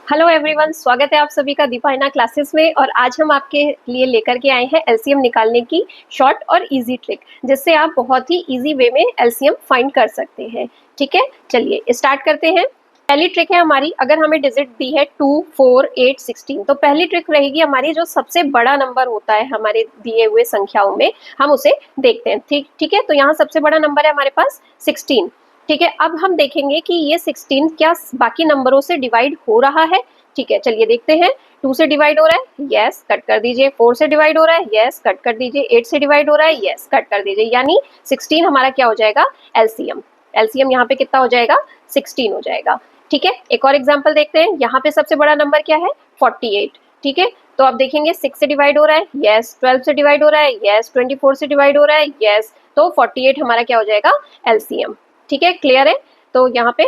Hello everyone, स्वागत है आप सभी का दीपाइना क्लासेस में। और आज हम आपके लिए लेकर के आए हैं एलसीएम निकालने की शॉर्ट और इजी ट्रिक, जिससे आप बहुत ही इजी वे में एलसीएम फाइंड कर सकते हैं। ठीक है, चलिए स्टार्ट करते हैं। पहली ट्रिक है हमारी, अगर हमें डिजिट दी है 2, 4, 8, 16, तो पहली ट्रिक रहेगी हमारी, जो सबसे बड़ा नंबर होता है हमारे दिए हुए संख्याओं में, हम उसे देखते हैं। ठीक है, तो यहाँ सबसे बड़ा नंबर है हमारे पास 16। ठीक है, अब हम देखेंगे कि ये 16 क्या बाकी नंबरों से डिवाइड हो रहा है। ठीक है, चलिए देखते हैं। 2 से डिवाइड हो रहा है, यस, कट कर दीजिए। 4 से डिवाइड हो रहा है, यस, कट कर दीजिए। 8 से डिवाइड हो रहा है, यस, कट कर दीजिए। यानी 16 हमारा क्या हो जाएगा, एलसीएम। एलसीएम यहाँ पे कितना हो जाएगा, 16 हो जाएगा। ठीक है, एक और एग्जाम्पल देखते हैं। यहाँ पे सबसे बड़ा नंबर क्या है, 48। ठीक है, तो आप देखेंगे 6 से डिवाइड हो रहा है, यस। 12 से डिवाइड हो रहा है, यस। 24 से डिवाइड हो रहा है, यस। तो 48 हमारा क्या हो जाएगा, एलसीएम। ठीक है, क्लियर है। तो यहाँ पे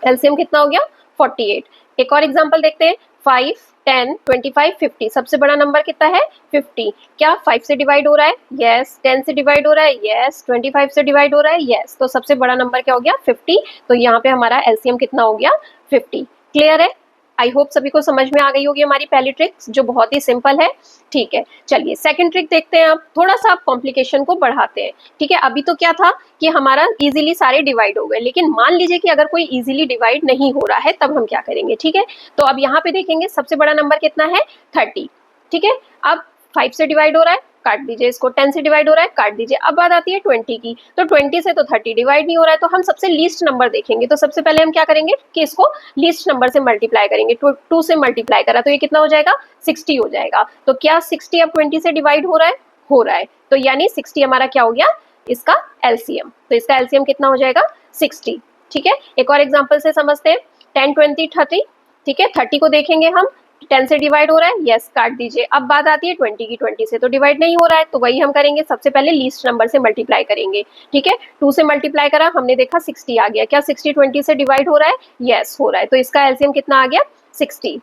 एलसीएम कितना हो गया, 48। एक और एग्जांपल देखते हैं। 5, 10, 25, 50, सबसे बड़ा नंबर कितना है, 50। क्या 5 से डिवाइड हो रहा है, यस। 10 से डिवाइड हो रहा है, यस। 25 से डिवाइड हो रहा है, यस। तो सबसे बड़ा नंबर क्या हो गया, 50। तो यहाँ पे हमारा एलसीएम कितना हो गया, 50। क्लियर है। आई होप सभी को समझ में आ गई होगी हमारी पहली ट्रिक, जो बहुत ही सिंपल है। ठीक है, चलिए सेकंड ट्रिक देखते हैं। अब थोड़ा सा आप कॉम्प्लिकेशन को बढ़ाते हैं। ठीक है, अभी तो क्या था कि हमारा इजीली सारे डिवाइड हो गए, लेकिन मान लीजिए कि अगर कोई इजीली डिवाइड नहीं हो रहा है, तब हम क्या करेंगे। ठीक है, तो अब यहाँ पे देखेंगे सबसे बड़ा नंबर कितना है, 30। ठीक है, अब 5 से डिवाइड हो रहा है, काट दीजिए इसको। 10 से डिवाइड हो रहा है, काट दीजिए। अब बात आती है 20 की, तो 20 से तो 30 डिवाइड नहीं हो रहा है, तो हम सबसे लीस्ट नंबर देखेंगे। तो सबसे पहले हम क्या करेंगे कि इसको लीस्ट नंबर से मल्टीप्लाई करेंगे। 2 से मल्टीप्लाई करा तो ये कितना हो जाएगा, 60 हो जाएगा। तो क्या 60 अब 20 से डिवाइड हो रहा है, हो रहा है। तो यानी 60 हमारा क्या हो गया, इसका एलसीएम। तो इसका एलसीएम कितना हो जाएगा, 60। ठीक है, एक और एग्जांपल से समझते हैं। 10, 20, 30। ठीक है, 30 को देखेंगे हम, 10 से डिवाइड हो रहा है, यस, काट दीजिए। अब बात आती है 20 की, 20 से तो डिवाइड नहीं हो रहा है, तो वही हम करेंगे, सबसे पहले लीस्ट नंबर से मल्टीप्लाई करेंगे। ठीक है, 2 से मल्टीप्लाई करा, हमने देखा 60 आ गया। क्या 60 20 से डिवाइड हो रहा है, यस, हो रहा है। तो इसका एलसीएम कितना आ गया, 60।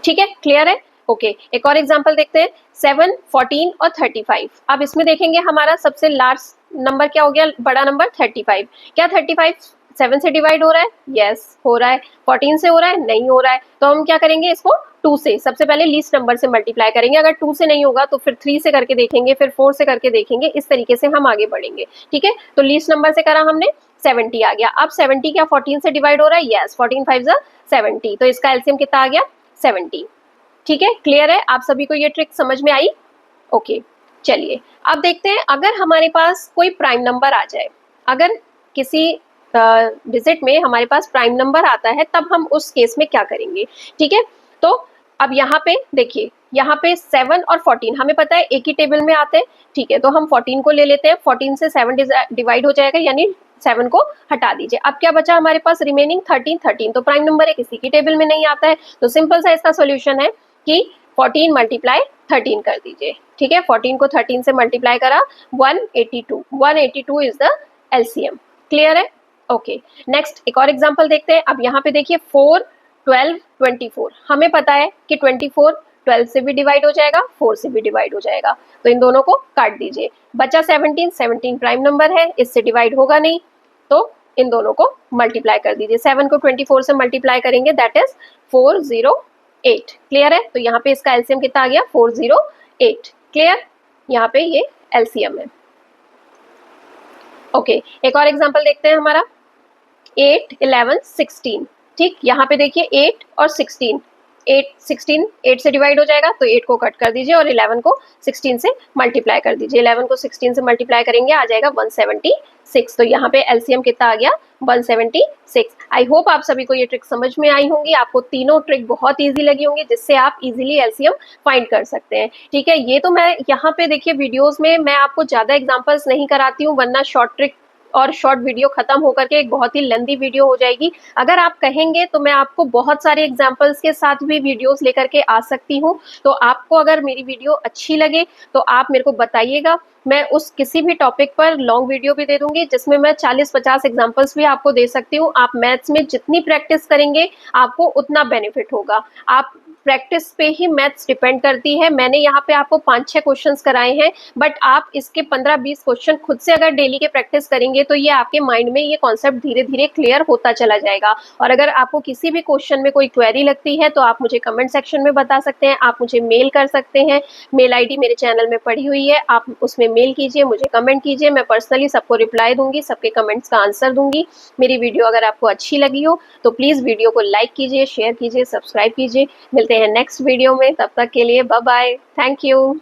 ठीक है, क्लियर है। ओके, एक और एग्जांपल देखते हैं। 7, 14 और 35। अब इसमें देखेंगे हमारा सबसे लास्ट नंबर क्या हो गया, बड़ा नंबर 35। क्या 35 7 से डिवाइड हो रहा है, यस, हो रहा है। 14 से हो रहा है, नहीं हो रहा है। तो हम क्या करेंगे, इसको 2 से, सबसे पहले लीस्ट नंबर से मल्टीप्लाई करेंगे। अगर 2 से नहीं होगा तो फिर 3 से करके देखेंगे, फिर 4 से करके देखेंगे। इस तरीके से हम आगे बढ़ेंगे। ठीक है, तो लीस्ट नंबर से करा हमने, 70 आ गया। अब 70 क्या 14 से डिवाइड हो रहा है, यस। 14 5 70। तो इसका एलसीएम कितना आ गया, 70। ठीक है, क्लियर है। आप सभी को ये ट्रिक समझ में आई। ओके, चलिए अब देखते हैं, अगर हमारे पास कोई प्राइम नंबर आ जाए, अगर किसी डिजिट में हमारे पास प्राइम नंबर आता है, तब हम उस केस में क्या करेंगे। ठीक है, तो अब यहाँ पे देखिए, यहाँ पे 7 और 14 हमें पता है एक ही टेबल में आते हैं। ठीक है, तो हम 14 को ले लेते हैं। 14 से 7 डिवाइड हो जाएगा, यानी 7 को हटा दीजिए। अब क्या बचा हमारे पास रिमेनिंग, 13। 13 तो प्राइम नंबर है, किसी की टेबल में नहीं आता है। तो सिंपल सा इसका सोल्यूशन है कि 14 मल्टीप्लाई 13 कर दीजिए। ठीक है, 14 को 13 से मल्टीप्लाई करा, 182। 182 इज द एलसीएम। क्लियर है। ओके, नेक्स्ट एक और एग्जांपल देखते हैं। अब यहाँ पे देखिए 4, 12, 24। हमें पता है कि 24 12 से भी डिवाइड हो जाएगा, 4 से भी डिवाइड हो जाएगा। तो इन दोनों को काट दीजिए। बचा 17। 17 प्राइम नंबर है, इससे डिवाइड होगा नहीं, तो इन दोनों को मल्टीप्लाई कर दीजिए। 7 को 24 से मल्टीप्लाई करेंगे, दैट इज 408। क्लियर है। तो यहाँ पे इसका एलसीएम कितना आ गया, 408। क्लियर, यहाँ पे ये एलसीएम है। ओके, एक और एग्जांपल देखते हैं हमारा। 8, 11, 16। ठीक, यहाँ पे देखिए 8 और 16। 8 से डिवाइड हो जाएगा, तो 8 को कट कर दीजिए और 11 को 16 से मल्टीप्लाई कर दीजिए। 11 को 16 से मल्टीप्लाई करेंगे, आ जाएगा 176। तो यहाँ पे एलसीएम कितना आ गया, 176। आई होप आप सभी को ये ट्रिक समझ में आई होंगी। आपको तीनों ट्रिक बहुत ईजी लगी होंगी, जिससे आप इजीली एलसीएम फाइंड कर सकते हैं। ठीक है, ये तो मैं यहाँ पे देखिए वीडियोस में मैं आपको ज्यादा एग्जांपल्स नहीं कराती हूँ, वरना शॉर्ट ट्रिक और शॉर्ट वीडियो खत्म होकर के एक बहुत ही लेंदी वीडियो हो जाएगी। अगर आप कहेंगे तो मैं आपको बहुत सारे एग्जांपल्स के साथ भी वीडियोस लेकर के आ सकती हूँ। तो आपको अगर मेरी वीडियो अच्छी लगे तो आप मेरे को बताइएगा, मैं उस किसी भी टॉपिक पर लॉन्ग वीडियो भी दे दूंगी, जिसमें मैं 40-50 एग्जांपल्स भी आपको दे सकती हूँ। आप मैथ्स में जितनी प्रैक्टिस करेंगे, आपको उतना बेनिफिट होगा। आप प्रैक्टिस पे ही मैथ्स डिपेंड करती है। मैंने यहाँ पे आपको 5-6 क्वेश्चंस कराए हैं, बट आप इसके 15-20 क्वेश्चन खुद से अगर डेली के प्रैक्टिस करेंगे तो ये आपके माइंड में ये कॉन्सेप्ट धीरे-धीरे क्लियर होता चला जाएगा। और अगर आपको किसी भी क्वेश्चन में कोई क्वेरी लगती है तो आप मुझे कमेंट सेक्शन में बता सकते हैं, आप मुझे मेल कर सकते हैं। मेल आईडी मेरे चैनल में पड़ी हुई है, आप उसमें मेल कीजिए, मुझे कमेंट कीजिए, मैं पर्सनली सबको रिप्लाई दूंगी, सबके कमेंट्स का आंसर दूंगी। मेरी वीडियो अगर आपको अच्छी लगी हो तो प्लीज़ वीडियो को लाइक कीजिए, शेयर कीजिए, सब्सक्राइब कीजिए। मिलते हैं नेक्स्ट वीडियो में, तब तक के लिए बाय बाय, थैंक यू।